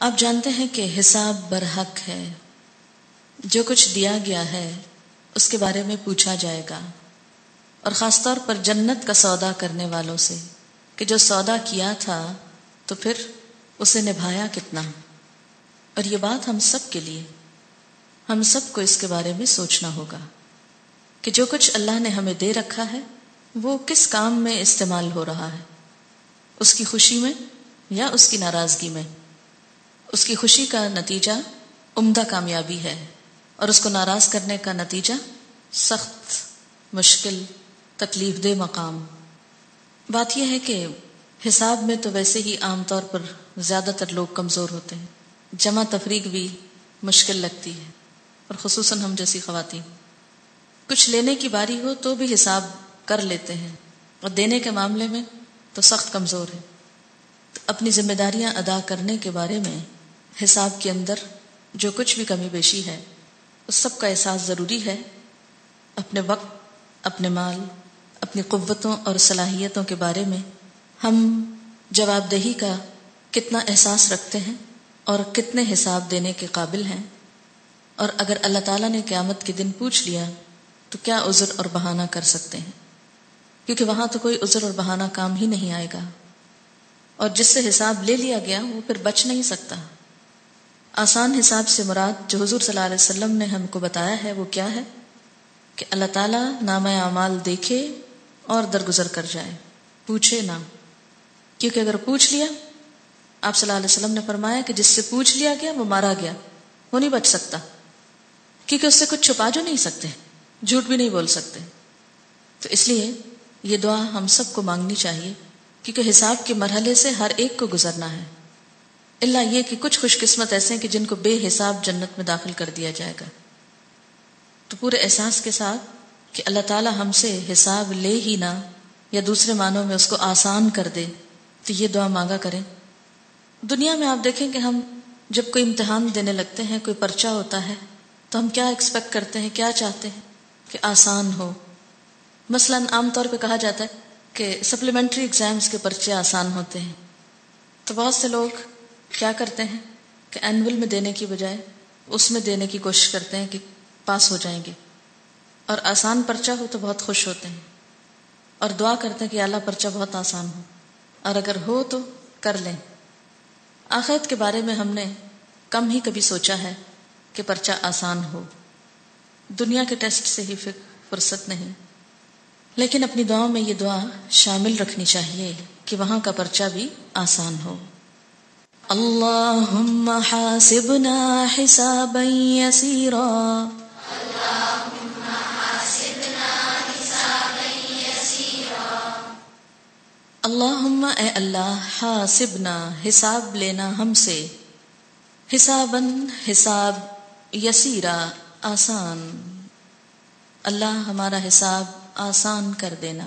آپ جانتے ہیں کہ حساب برحق ہے، جو کچھ دیا گیا ہے اس کے بارے میں پوچھا جائے گا، اور خاص طور پر جنت کا سودا کرنے والوں سے کہ جو سودا کیا تھا تو پھر اسے نبھایا کتنا۔ اور یہ بات ہم سب کے لیے، ہم سب کو اس کے بارے میں سوچنا ہوگا کہ جو کچھ اللہ نے ہمیں دے رکھا ہے وہ کس کام میں استعمال ہو رہا ہے، اس کی خوشی میں یا اس کی ناراضگی میں۔ اس کی خوشی کا نتیجہ عمدہ کامیابی ہے، اور اس کو ناراض کرنے کا نتیجہ سخت، مشکل، تکلیف دہ مقام۔ بات یہ ہے کہ حساب میں تو ویسے ہی عام طور پر زیادہ تر لوگ کمزور ہوتے ہیں، جمع تفریق بھی مشکل لگتی ہے، اور خصوصاً ہم جیسی خواتین کچھ لینے کی باری ہو تو بھی حساب کر لیتے ہیں، اور دینے کے معاملے میں تو سخت کمزور ہے۔ تو اپنی ذمہ داریاں ادا کرنے کے بارے میں حساب کے اندر جو کچھ بھی کمی بیشی ہے اس سب کا احساس ضروری ہے۔ اپنے وقت، اپنے مال، اپنی قوتوں اور صلاحیتوں کے بارے میں ہم جواب دہی کا کتنا احساس رکھتے ہیں اور کتنے حساب دینے کے قابل ہیں، اور اگر اللہ تعالیٰ نے قیامت کے دن پوچھ لیا تو کیا عذر اور بہانہ کر سکتے ہیں، کیونکہ وہاں تو کوئی عذر اور بہانہ کام ہی نہیں آئے گا، اور جس سے حساب لے لیا گیا وہ پھر بچ نہیں سکتا۔ آسان حساب سے مراد جو حضور صلی اللہ علیہ وسلم نے ہم کو بتایا ہے وہ کیا ہے کہ اللہ تعالیٰ نامہ اعمال دیکھے اور درگزر کر جائے، پوچھے نہ، کیونکہ اگر پوچھ لیا، آپ صلی اللہ علیہ وسلم نے فرمایا کہ جس سے پوچھ لیا گیا وہ مارا گیا، وہ نہیں بچ سکتا، کیونکہ اس سے کچھ چھپا جو نہیں سکتے، جھوٹ بھی نہیں بول سکتے۔ تو اس لیے یہ دعا ہم سب کو مانگنی چاہیے، کیونکہ حساب کے مرحلے سے ہر ایک کو گزرنا ہے، الا یہ کہ کچھ خوش قسمت ایسے ہیں کہ جن کو بے حساب جنت میں داخل کر دیا جائے گا۔ تو پورے احساس کے ساتھ کہ اللہ تعالی ہم سے حساب لے ہی نہ، یا دوسرے معنوں میں اس کو آسان کر دے، تو یہ دعا مانگا کریں۔ دنیا میں آپ دیکھیں کہ ہم جب کوئی امتحان دینے لگتے ہیں، کوئی پرچہ ہوتا ہے، تو ہم کیا ایکسپیکٹ کرتے ہیں، کیا چاہتے ہیں کہ آسان ہو۔ مثلا عام طور پہ کہا جاتا ہے کہ سپلیمنٹری ایگزامز کے پرچے آسان ہوتے ہیں، تو بہت سے لوگ کیا کرتے ہیں کہ اینول میں دینے کی بجائے اس میں دینے کی کوشش کرتے ہیں کہ پاس ہو جائیں گے، اور آسان پرچہ ہو تو بہت خوش ہوتے ہیں اور دعا کرتے ہیں کہ اللہ پرچہ بہت آسان ہو، اور اگر ہو تو کر لیں۔ آخرت کے بارے میں ہم نے کم ہی کبھی سوچا ہے کہ پرچہ آسان ہو، دنیا کے ٹیسٹ سے ہی فرصت نہیں، لیکن اپنی دعاؤں میں یہ دعا شامل رکھنی چاہیے کہ وہاں کا پرچہ بھی آسان ہو۔ اللہم حاسبنا حسابا یسیرا، اللہم اے اللہ، حاسبنا حساب لینا ہم سے، حساباً حساب، یسیرا آسان، اللہ ہمارا حساب آسان کر دینا۔